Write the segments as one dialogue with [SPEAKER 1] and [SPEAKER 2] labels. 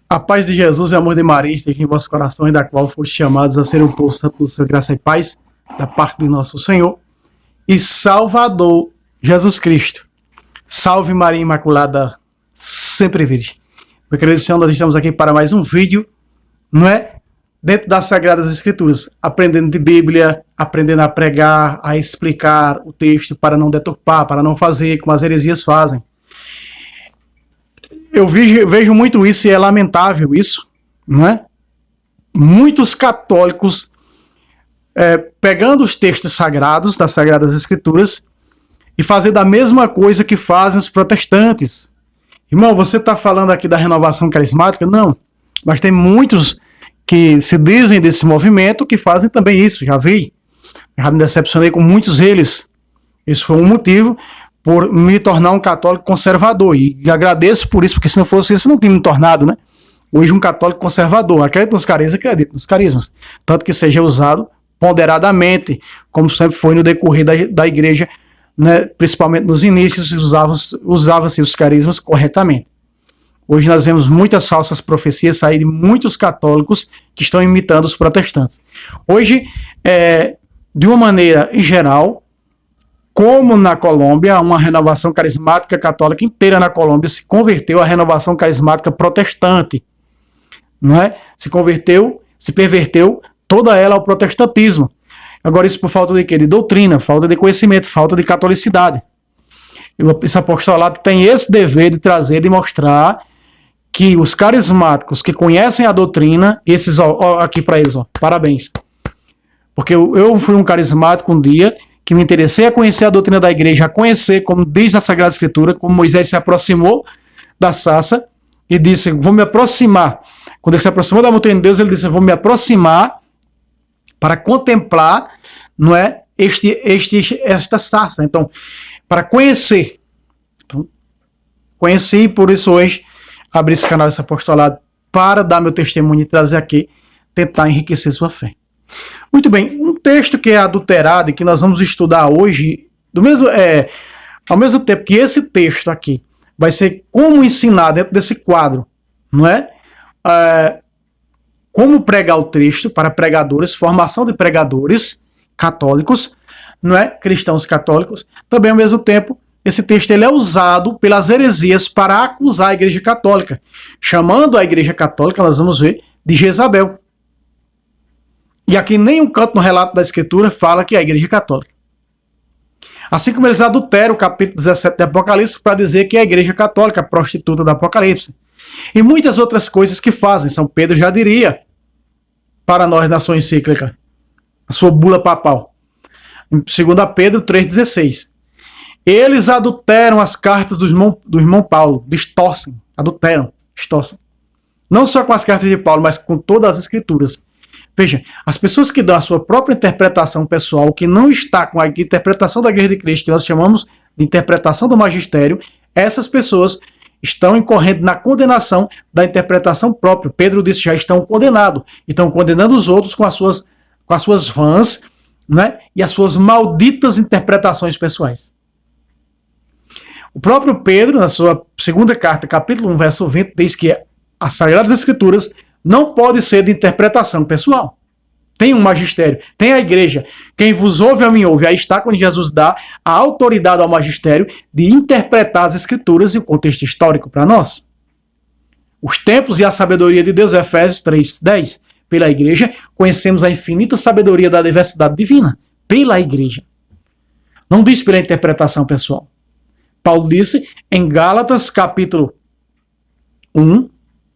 [SPEAKER 1] A paz de Jesus e o amor de Maria esteja em vossos corações, da qual foste chamados a ser um povo santo do seu graça e paz, da parte de nosso Senhor e Salvador Jesus Cristo. Salve Maria Imaculada, sempre virgem. Meu querido Senhor, nós estamos aqui para mais um vídeo, não é? Dentro das Sagradas Escrituras, aprendendo de Bíblia, aprendendo a pregar, a explicar o texto para não deturpar, para não fazer como as heresias fazem. Eu vejo muito isso e é lamentável isso, não é? Muitos católicos pegando os textos sagrados das Sagradas Escrituras e fazendo a mesma coisa que fazem os protestantes. Irmão, você está falando aqui da renovação carismática? Não, mas tem muitos que se dizem desse movimento que fazem também isso, já me decepcionei com muitos deles. Isso foi um motivo por me tornar um católico conservador, e agradeço por isso, porque se não fosse isso, não tinha me tornado, né? Hoje um católico conservador, acredito nos carismas, tanto que seja usado ponderadamente, como sempre foi no decorrer da igreja, né? Principalmente nos inícios, usava-se os carismas corretamente. Hoje nós vemos muitas falsas profecias sair de muitos católicos que estão imitando os protestantes. Hoje, de uma maneira em geral, como na Colômbia, uma renovação carismática católica inteira na Colômbia se converteu à renovação carismática protestante, não é? Se perverteu toda ela ao protestantismo. Agora isso por falta de quê? De doutrina, falta de conhecimento, falta de catolicidade. Esse apostolado tem esse dever de trazer, de mostrar que os carismáticos que conhecem a doutrina, esses, aqui para eles, parabéns. Porque eu fui um carismático um dia, que me interessei a conhecer a doutrina da igreja, a conhecer, como diz a Sagrada Escritura, como Moisés se aproximou da sarça e disse, vou me aproximar. Quando ele se aproximou da montanha de Deus, ele disse, vou me aproximar para contemplar, não é, esta sarça. Então, para conhecer. Então, conheci e por isso hoje abri esse canal, esse apostolado, para dar meu testemunho e trazer aqui, tentar enriquecer sua fé. Muito bem, um texto que é adulterado e que nós vamos estudar hoje, ao mesmo tempo que esse texto aqui vai ser como ensinar dentro desse quadro, não é? Como pregar o texto para pregadores, formação de pregadores católicos, não é? Cristãos católicos. Também ao mesmo tempo, esse texto ele é usado pelas heresias para acusar a Igreja Católica, chamando a Igreja Católica, nós vamos ver, de Jezabel. E aqui nenhum canto no relato da Escritura fala que é a Igreja Católica. Assim como eles adulteram o capítulo 17 de Apocalipse para dizer que é a Igreja Católica, a prostituta do Apocalipse. E muitas outras coisas que fazem. São Pedro já diria para nós na sua encíclica, a sua bula papal. Em 2 Pedro 3,16. Eles adulteram as cartas do irmão Paulo, distorcem, distorcem. Não só com as cartas de Paulo, mas com todas as Escrituras. Veja, as pessoas que dão a sua própria interpretação pessoal, que não está com a interpretação da Igreja de Cristo, que nós chamamos de interpretação do magistério, essas pessoas estão incorrendo na condenação da interpretação própria. Pedro disse, já estão condenados. Estão condenando os outros com as suas vãs, né, e as suas malditas interpretações pessoais. O próprio Pedro, na sua segunda carta, capítulo 1, verso 20, diz que as Sagradas Escrituras não pode ser de interpretação pessoal. Tem um magistério, tem a igreja. Quem vos ouve, a mim ouve. Aí está quando Jesus dá a autoridade ao magistério de interpretar as Escrituras e o contexto histórico para nós. Os tempos e a sabedoria de Deus, Efésios 3:10. Pela igreja, conhecemos a infinita sabedoria da diversidade divina. Pela igreja. Não diz pela interpretação pessoal. Paulo disse em Gálatas, capítulo 1,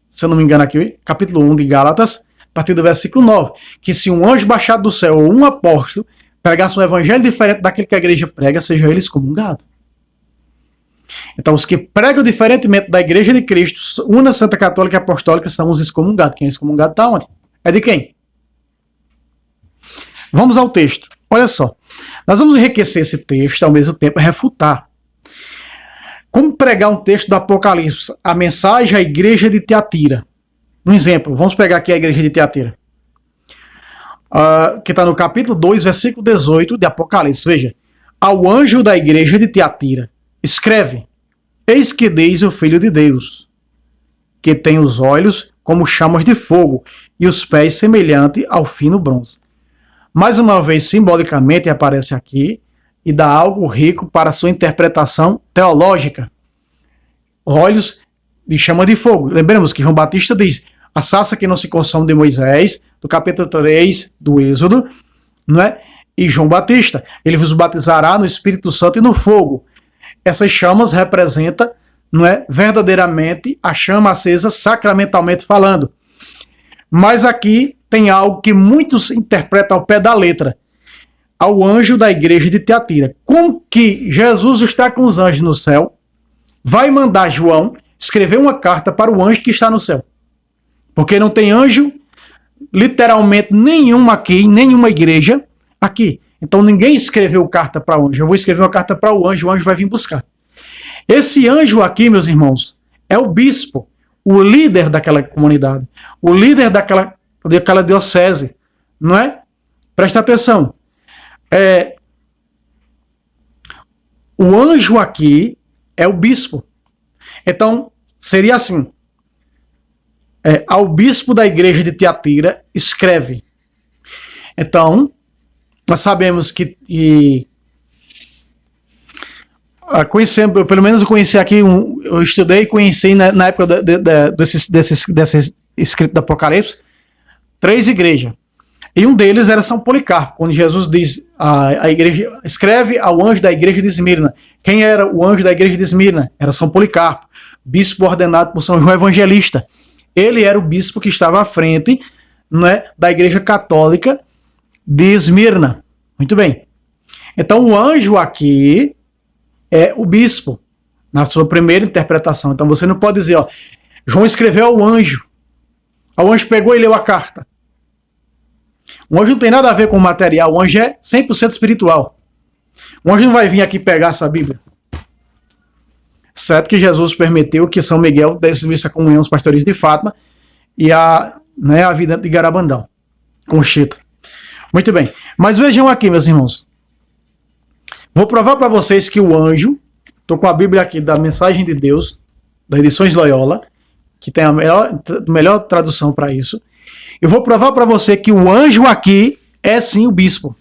[SPEAKER 1] se eu não me engano aqui, capítulo 1 de Gálatas, a partir do versículo 9, que se um anjo baixado do céu ou um apóstolo pregasse um evangelho diferente daquele que a igreja prega, sejam eles excomungados. Então, os que pregam diferentemente da igreja de Cristo, una Santa Católica e Apostólica, são os excomungados. Quem é excomungado está onde? É de quem? Vamos ao texto. Olha só. Nós vamos enriquecer esse texto, ao mesmo tempo refutar. Como pregar um texto do Apocalipse? A mensagem à igreja de Tiatira. Um exemplo, vamos pegar aqui a igreja de Tiatira. Que está no capítulo 2, versículo 18 de Apocalipse. Veja. Ao anjo da igreja de Tiatira, escreve: Eis que diz o Filho de Deus, que tem os olhos como chamas de fogo, e os pés semelhante ao fino bronze. Mais uma vez, simbolicamente, aparece aqui e dá algo rico para sua interpretação teológica. Olhos de chama de fogo. Lembremos que João Batista diz: a sarça que não se consome de Moisés, do capítulo 3 do Êxodo, não é? E João Batista, ele vos batizará no Espírito Santo e no fogo. Essas chamas representam, não é, verdadeiramente a chama acesa, sacramentalmente falando. Mas aqui tem algo que muitos interpretam ao pé da letra: ao anjo da igreja de Tiatira. Como que Jesus está com os anjos no céu, vai mandar João escrever uma carta para o anjo que está no céu? Porque não tem anjo, literalmente, nenhum aqui, nenhuma igreja aqui. Então ninguém escreveu carta para o anjo. Eu vou escrever uma carta para o anjo vai vir buscar. Esse anjo aqui, meus irmãos, é o bispo, o líder daquela comunidade, o líder daquela diocese, não é? Presta atenção. O anjo aqui é o bispo. Então, seria assim: ao bispo da igreja de Tiatira, escreve. Então, nós sabemos que conhecemos, pelo menos eu conheci aqui, eu estudei e conheci na época desses escritos do Apocalipse, 3 igrejas. E um deles era São Policarpo, quando Jesus diz, a igreja, escreve ao anjo da igreja de Esmirna. Quem era o anjo da igreja de Esmirna? Era São Policarpo, bispo ordenado por São João Evangelista. Ele era o bispo que estava à frente, né, da igreja católica de Esmirna. Muito bem. Então o anjo aqui é o bispo, na sua primeira interpretação. Então você não pode dizer, João escreveu ao anjo. O anjo pegou e leu a carta. O anjo não tem nada a ver com o material. O anjo é 100% espiritual. O anjo não vai vir aqui pegar essa Bíblia. Certo que Jesus permitiu que São Miguel desse a comunhão aos pastores de Fátima e a vida de Garabandão, com Chita. Muito bem. Mas vejam aqui, meus irmãos. Vou provar para vocês que o anjo, estou com a Bíblia aqui da Mensagem de Deus, da Edições Loyola, que tem a melhor tradução para isso. Eu vou provar para você que o anjo aqui é sim o bispo.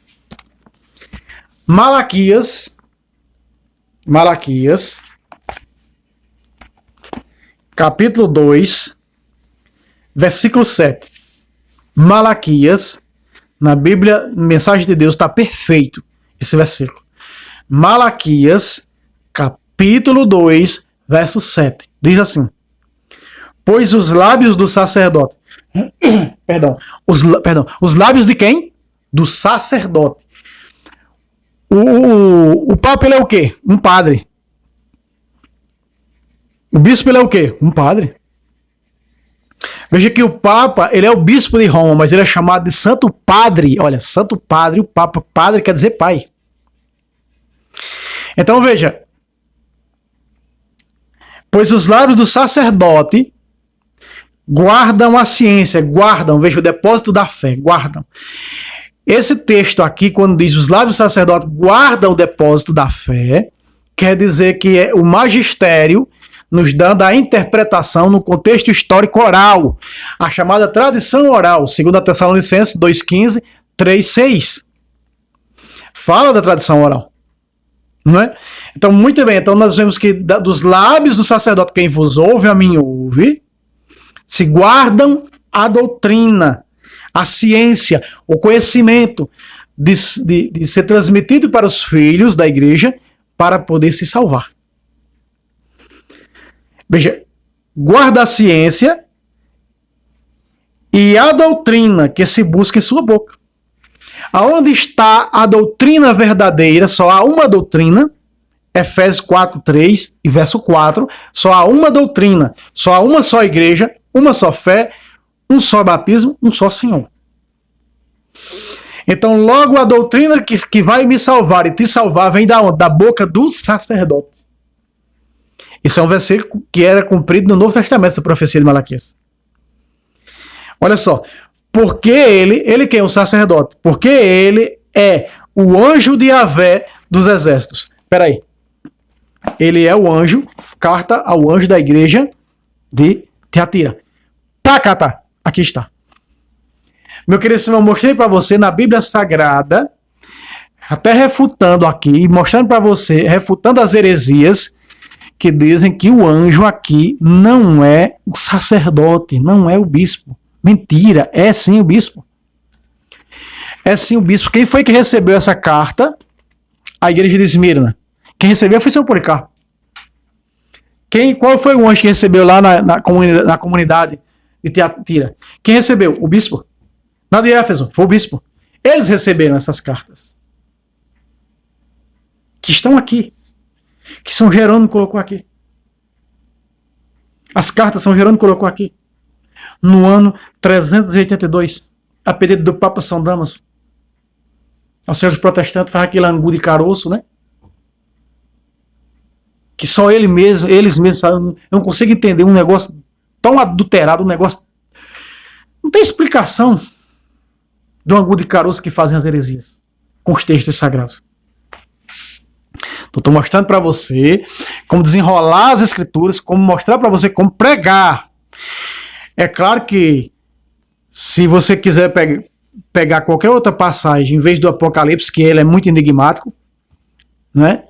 [SPEAKER 1] Malaquias, capítulo 2, versículo 7. Malaquias, na Bíblia, Mensagem de Deus, está perfeito esse versículo. Malaquias, capítulo 2, verso 7. Diz assim: pois os lábios do sacerdote, os lábios de quem? Do sacerdote. O papa, ele é o quê? Um padre. O bispo, ele é o quê? Um padre. Veja que o Papa, ele é o bispo de Roma, mas ele é chamado de Santo Padre. Olha, Santo Padre, o Papa, padre quer dizer pai. Então veja, pois os lábios do sacerdote guardam a ciência, veja, o depósito da fé, guardam. Esse texto aqui, quando diz os lábios do sacerdote guardam o depósito da fé, quer dizer que é o magistério nos dando a interpretação no contexto histórico oral, a chamada tradição oral, 2 Tessalonicenses 2,15, 3,6. Fala da tradição oral. Não é? Então, muito bem, então nós vemos que dos lábios do sacerdote, quem vos ouve, a mim ouve, se guardam a doutrina, a ciência, o conhecimento de ser transmitido para os filhos da igreja para poder se salvar. Veja, guarda a ciência e a doutrina que se busca em sua boca. Aonde está a doutrina verdadeira? Só há uma doutrina. Efésios 4:3 e verso 4. Só há uma doutrina. Só há uma só igreja, uma só fé, um só batismo, um só Senhor. Então, logo a doutrina que vai me salvar e te salvar vem da onde? Da boca do sacerdote. Isso é um versículo que era cumprido no Novo Testamento, essa profecia de Malaquias. Olha só. Porque ele quem é o sacerdote? Porque ele é o anjo de Yahvé dos exércitos. Espera aí. Ele é o anjo, carta ao anjo da igreja de Tiatira. Tá, Cata. Aqui está. Meu querido irmão, eu mostrei para você na Bíblia Sagrada, até refutando aqui, mostrando para você, refutando as heresias, que dizem que o anjo aqui não é o sacerdote, não é o bispo. Mentira, é sim o bispo. É sim o bispo. Quem foi que recebeu essa carta? A igreja de Esmirna. Quem recebeu foi São Policarpo. Qual foi o anjo que recebeu lá na comunidade de Tiatira? Quem recebeu? O bispo. Na de Éfeso, foi o bispo. Eles receberam essas cartas. Que estão aqui. Que São Jerônimo colocou aqui. As cartas São Jerônimo colocou aqui. No ano 382, a pedido do Papa São Damaso. Os senhores protestantes fazem aquele angu de caroço, né? Que só eles mesmos sabem. Eu não consigo entender um negócio tão adulterado, um negócio. Não tem explicação do angu de caroço que fazem as heresias com os textos sagrados. Então, estou mostrando para você como desenrolar as escrituras, como mostrar para você como pregar. É claro que se você quiser pegar qualquer outra passagem em vez do Apocalipse, que ele é muito enigmático, né?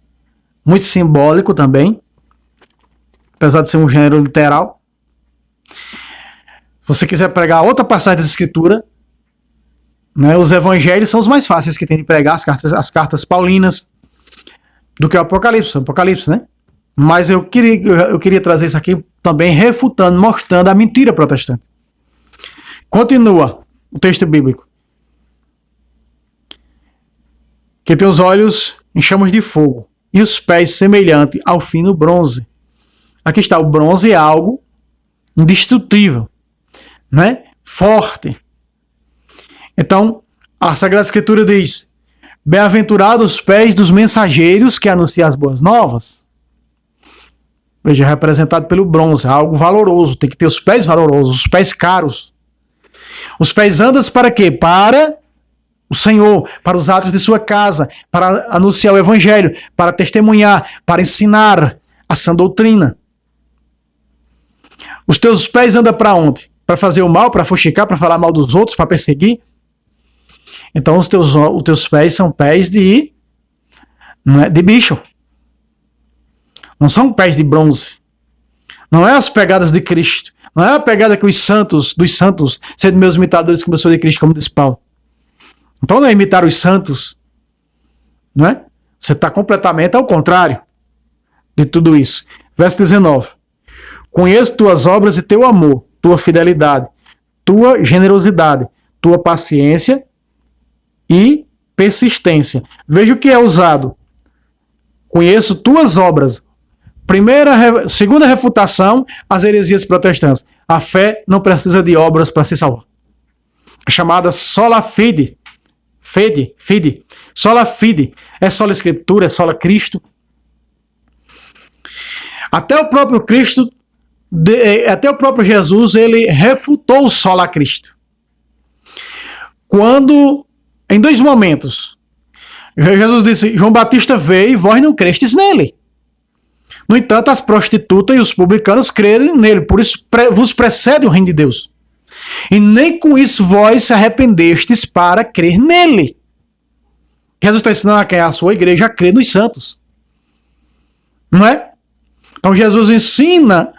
[SPEAKER 1] Muito simbólico também, apesar de ser um gênero literal. Se você quiser pregar outra passagem da escritura, né, os evangelhos são os mais fáceis que tem de pregar, as cartas paulinas, do que o Apocalipse, né? Mas eu queria trazer isso aqui também refutando, mostrando a mentira protestante. Continua o texto bíblico. Que tem os olhos em chamas de fogo e os pés semelhante ao fino bronze. Aqui está, o bronze é algo indestrutível, né? Forte. Então, a Sagrada Escritura diz: bem-aventurados os pés dos mensageiros que anunciam as boas novas. Veja, representado pelo bronze, algo valoroso, tem que ter os pés valorosos, os pés caros. Os pés andas para quê? Para o Senhor, para os atos de sua casa, para anunciar o evangelho, para testemunhar, para ensinar a sã doutrina. Os teus pés andam para onde? Para fazer o mal, para fuxicar, para falar mal dos outros, para perseguir? Então os teus pés são pés de bicho. Não são pés de bronze. Não é as pegadas de Cristo. Não é a pegada que dos santos, sendo meus imitadores como eu sou de Cristo, como diz Paulo. Então não é imitar os santos. Não é? Você está completamente ao contrário de tudo isso. Verso 19. Conheço tuas obras e teu amor, tua fidelidade, tua generosidade, tua paciência e persistência. Veja o que é usado. Conheço tuas obras. Segunda refutação, as heresias protestantes. A fé não precisa de obras para se salvar. A chamada sola fide. Fide. Sola fide. É sola Escritura, é sola Cristo. Até o próprio Jesus, ele refutou o sola Cristo. Quando, em dois momentos, Jesus disse: João Batista veio e vós não crestes nele. No entanto, as prostitutas e os publicanos creram nele, por isso vos precede o reino de Deus. E nem com isso vós se arrependestes para crer nele. Jesus está ensinando a quem? A sua igreja a crer nos santos. Não é? Então Jesus ensina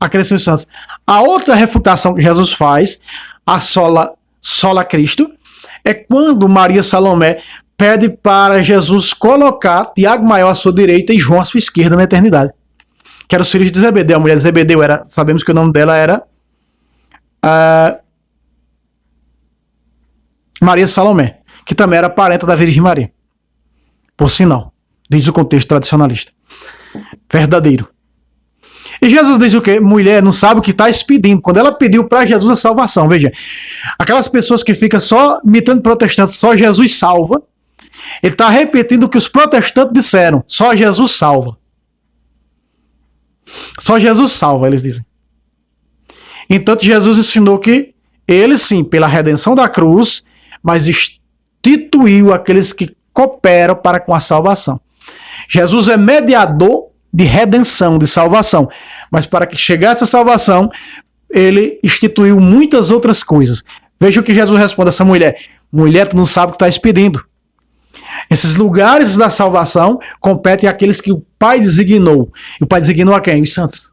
[SPEAKER 1] a crer nos santos. A outra refutação que Jesus faz, a sola Cristo, é quando Maria Salomé pede para Jesus colocar Tiago maior à sua direita e João à sua esquerda na eternidade. Que era os filhos de Zebedeu. A mulher de Zebedeu sabemos que o nome dela era Maria Salomé, que também era parenta da Virgem Maria. Por sinal, diz o contexto tradicionalista. Verdadeiro. E Jesus diz o quê? Mulher não sabe o que está pedindo. Quando ela pediu para Jesus a salvação, veja, aquelas pessoas que ficam só imitando protestantes, só Jesus salva. Ele está repetindo o que os protestantes disseram. Só Jesus salva. Só Jesus salva, eles dizem. Então Jesus ensinou que ele sim, pela redenção da cruz, mas instituiu aqueles que cooperam para com a salvação. Jesus é mediador de redenção, de salvação. Mas para que chegasse a salvação, ele instituiu muitas outras coisas. Veja o que Jesus responde a essa mulher. Mulher, tu não sabe o que estás pedindo. Esses lugares da salvação competem àqueles que o Pai designou. E o Pai designou a quem? Os santos.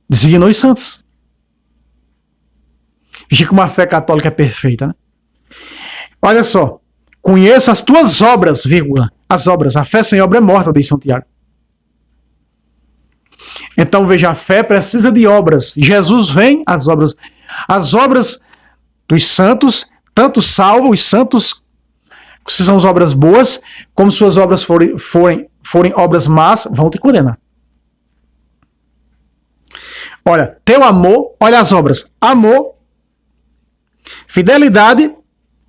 [SPEAKER 1] Designou os santos. Veja como a fé católica é perfeita, né? Olha só. Conheça as tuas obras, vírgula. As obras. A fé sem obra é morta, diz Santiago. Então, veja, a fé precisa de obras. Jesus vem, as obras dos santos, tanto salvam os santos, se são as obras boas, como suas obras forem obras más, vão te condenar. Olha, teu amor, olha as obras. Amor, fidelidade,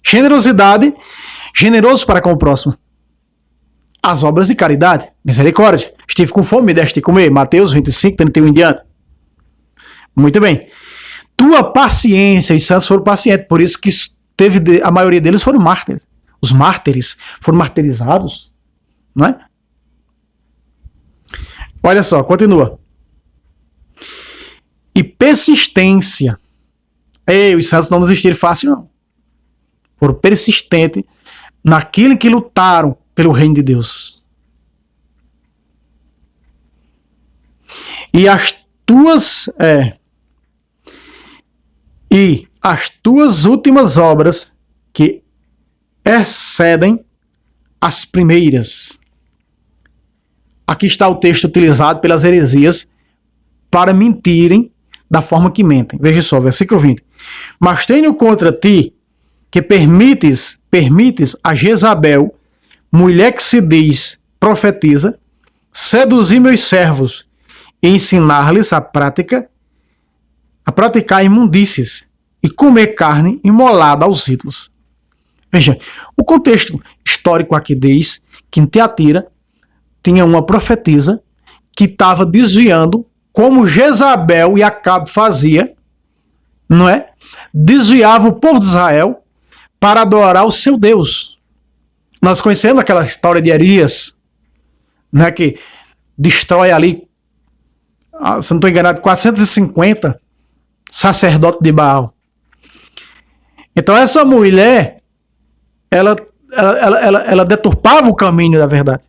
[SPEAKER 1] generosidade, generoso para com o próximo. As obras de caridade, misericórdia. Estive com fome, me deste de comer. Mateus 25, 31 em diante. Muito bem. Tua paciência, os santos foram pacientes, por isso que a maioria deles foram mártires. Os mártires foram martirizados, não é? Olha só, continua. E persistência. Ei, os santos não desistiram fácil, não. Foram persistentes naquilo que lutaram pelo reino de Deus. E as tuas últimas obras que excedem as primeiras. Aqui está o texto utilizado pelas heresias para mentirem da forma que mentem. Veja só, versículo 20. Mas tenho contra ti que permites a Jezabel, mulher que se diz profetiza, seduzir meus servos e ensinar-lhes a praticar imundícies e comer carne imolada aos ídolos. Veja, o contexto histórico aqui diz que em Tiatira tinha uma profetisa que estava desviando, como Jezabel e Acabe fazia, não é? Desviava o povo de Israel para adorar o seu Deus. Nós conhecemos aquela história de Arias, né, que destrói ali, se não estou enganado, 450 sacerdotes de Baal. Então essa mulher, ela deturpava o caminho da verdade.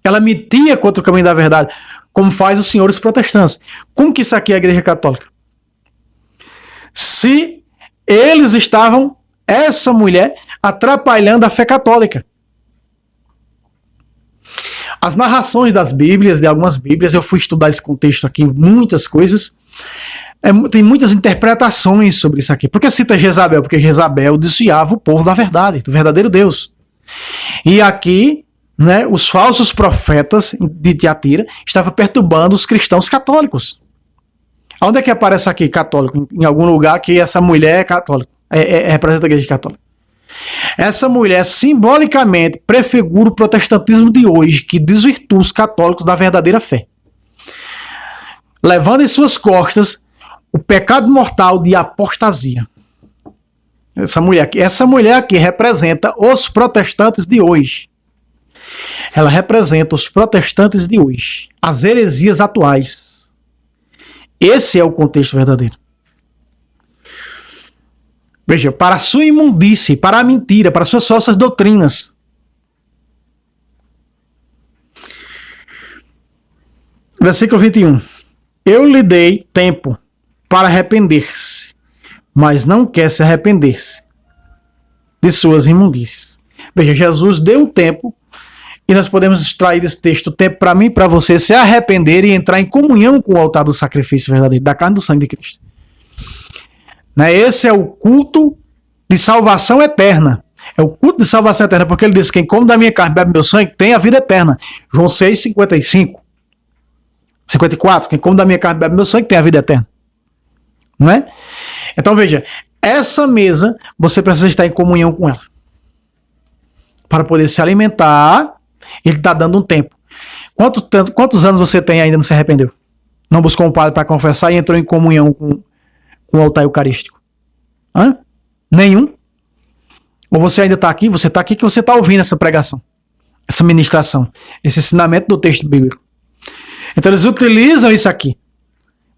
[SPEAKER 1] Ela mentia contra o caminho da verdade, como faz os senhores protestantes. Como que isso aqui é a Igreja Católica? Se eles estavam, essa mulher, atrapalhando a fé católica. As narrações das Bíblias, de algumas Bíblias, eu fui estudar esse contexto aqui, muitas coisas, tem muitas interpretações sobre isso aqui. Por que cita Jezabel? Porque Jezabel desviava o povo da verdade, do verdadeiro Deus. E aqui, né, os falsos profetas de Tiatira estavam perturbando os cristãos católicos. Onde é que aparece aqui católico? Em algum lugar que essa mulher é católica, representa a Igreja Católica. Essa mulher simbolicamente prefigura o protestantismo de hoje, que desvirtua os católicos da verdadeira fé, levando em suas costas o pecado mortal de apostasia. Essa mulher aqui representa os protestantes de hoje. Ela representa os protestantes de hoje, as heresias atuais. Esse é o contexto verdadeiro. Veja, para a sua imundície, para a mentira, para as suas falsas doutrinas. Versículo 21. Eu lhe dei tempo para arrepender-se, mas não quer se arrepender-se de suas imundícies. Veja, Jesus deu um tempo, e nós podemos extrair desse texto tempo para mim e para você se arrepender e entrar em comunhão com o altar do sacrifício verdadeiro, da carne e do sangue de Cristo. Esse é o culto de salvação eterna. É o culto de salvação eterna, porque ele diz: quem come da minha carne e bebe meu sangue tem a vida eterna. João 6, 55. 54. Quem come da minha carne e bebe meu sangue tem a vida eterna. Não é? Então veja, essa mesa você precisa estar em comunhão com ela. Para poder se alimentar, ele está dando um tempo. Quantos anos você tem e ainda não se arrependeu? Não buscou um padre para confessar e entrou em comunhão com o altar eucarístico? Hã? Nenhum? Ou você ainda está aqui? Você está aqui que você está ouvindo essa pregação, essa ministração, esse ensinamento do texto bíblico. Então eles utilizam isso aqui.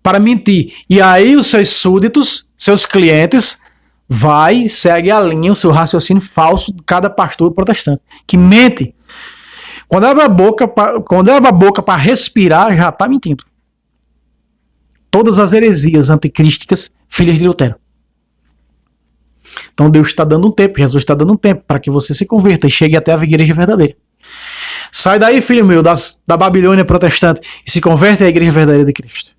[SPEAKER 1] para mentir. E aí os seus súditos, seus clientes, segue a linha, o seu raciocínio falso de cada pastor protestante, que mente. Quando abre a boca para respirar, já está mentindo. Todas as heresias anticrísticas, filhas de Lutero. Então Deus está dando um tempo, Jesus está dando um tempo para que você se converta e chegue até a igreja verdadeira. Sai daí, filho meu, da Babilônia protestante e se converte à igreja verdadeira de Cristo.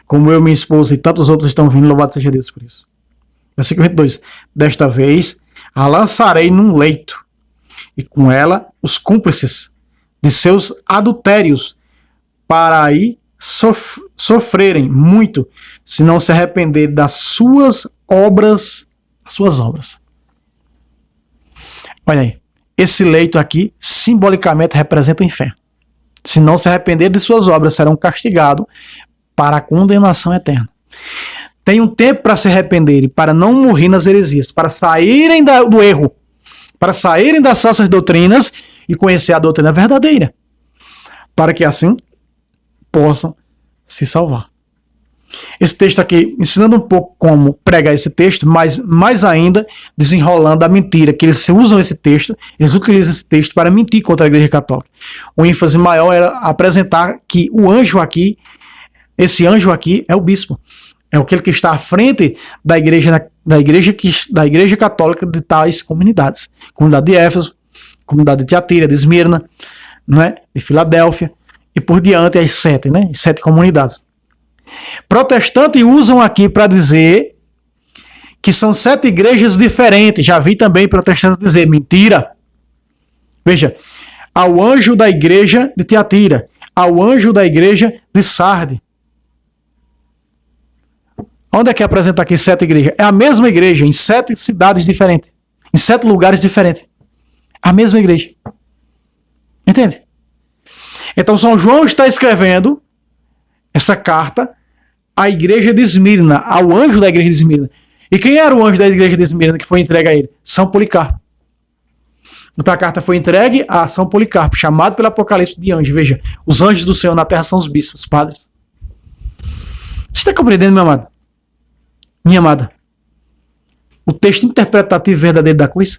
[SPEAKER 1] Como eu, minha esposa e tantos outros estão vindo, louvado seja Deus por isso. Versículo 22. Desta vez a lançarei num leito, e com ela os cúmplices de seus adultérios, para aí sofrerem muito, se não se arrependerem das suas obras. Olha aí, esse leito aqui simbolicamente representa o inferno. Se não se arrependerem de suas obras, serão castigados para a condenação eterna. Tem um tempo para se arrependerem, para não morrer nas heresias, para saírem do erro, para saírem das falsas doutrinas e conhecer a doutrina verdadeira, para que assim possam se salvar. Esse texto aqui, ensinando um pouco como pregar esse texto, mas mais ainda desenrolando a mentira, que eles usam esse texto, eles utilizam esse texto para mentir contra a Igreja Católica. O ênfase maior era apresentar que o anjo aqui, esse anjo aqui é o bispo, é aquele que está à frente da igreja católica de tais comunidades. Comunidade de Éfeso, comunidade de Tiatira, de Esmirna, não é? De Filadélfia, e por diante as 7, né? As 7 comunidades. Protestantes usam aqui para dizer que são 7 igrejas diferentes. Já vi também protestantes dizer mentira. Veja, ao anjo da igreja de Tiatira, ao anjo da igreja de Sardes. Onde é que apresenta aqui 7 igrejas? É a mesma igreja, em 7 cidades diferentes. Em 7 lugares diferentes. A mesma igreja. Entende? Então São João está escrevendo essa carta à igreja de Esmirna, ao anjo da igreja de Esmirna. E quem era o anjo da igreja de Esmirna que foi entregue a ele? São Policarpo. Então a carta foi entregue a São Policarpo, chamado pelo Apocalipse de anjo. Veja, os anjos do Senhor na terra são os bispos, os padres. Você está compreendendo, meu amado? Minha amada? O texto interpretativo verdadeiro da coisa?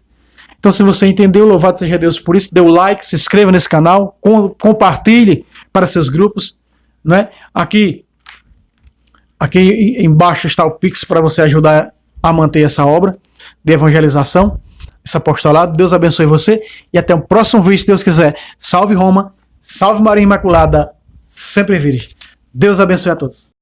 [SPEAKER 1] Então, se você entendeu, louvado seja Deus por isso, dê o like, se inscreva nesse canal, compartilhe para seus grupos, né? Aqui embaixo está o Pix para você ajudar a manter essa obra de evangelização, esse apostolado. Deus abençoe você e até o próximo vídeo, se Deus quiser. Salve Roma, salve Maria Imaculada, sempre virgem. Deus abençoe a todos.